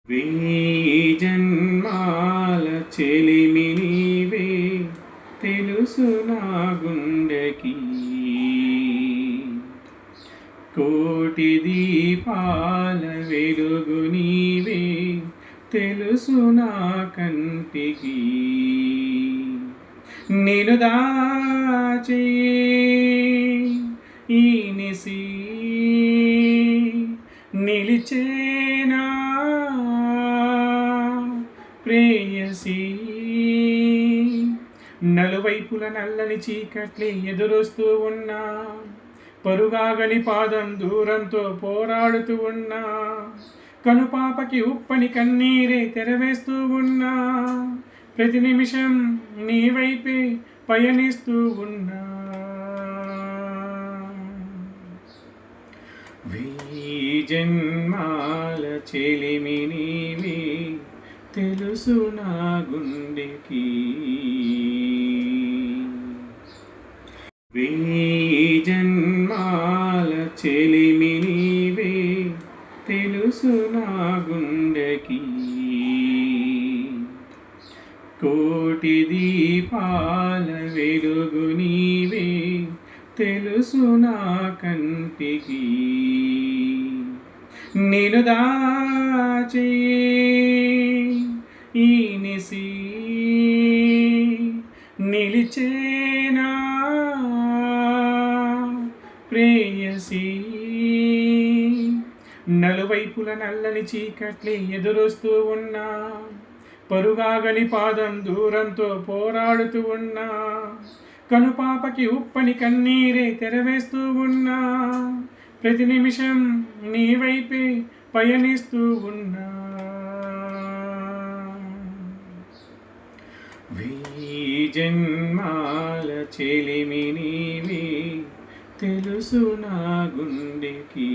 వెయ్యి జన్మాల చెలిమి నీవే తెలుసు నా గుండెకి, కోటి దీపాల వెలుగు నీవే తెలుసు నా కంటికి. నేను దాచే ఈ నిసి నిలిచేనా ప్రేయసి, నలువైపుల నల్లని చీకట్లే ఎదురొస్తూ ఉన్నా, పరుగాగని పాదం దూరంతో పోరాడుతూ ఉన్నా, కనుపాపకి ఉప్పని కన్నీరే తెరవేస్తూ ఉన్నా, ప్రతి నిమిషం నీ వైపే పయనిస్తూ ఉన్నా. వెయ్యి జన్మాల చెలిమి నీవే తెలుసు నా గుండెకి, వెయ్యి జన్మాల చెలిమి నీవే తెలుసు నా గుండెకి, కోటి దీపాల వెలుగు నీవే తెలుసు నా కంటికి. నేను దాచే ఈ నిసి నిలిచేనా ప్రేయసి, నలువైపుల నల్లని చీకట్లే ఎదురొస్తూ ఉన్నా, పరుగాగని పాదం దూరంతో పోరాడుతూ ఉన్నా, కనుపాపకి ఉప్పని కన్నీరే తెరవేస్తూ ఉన్నా, ప్రతి నిమిషం నీ వైపే పయనిస్తూ ఉన్నా. వెయ్యి జన్మాల చెలిమి నీవే తెలుసు నా గుండెకి.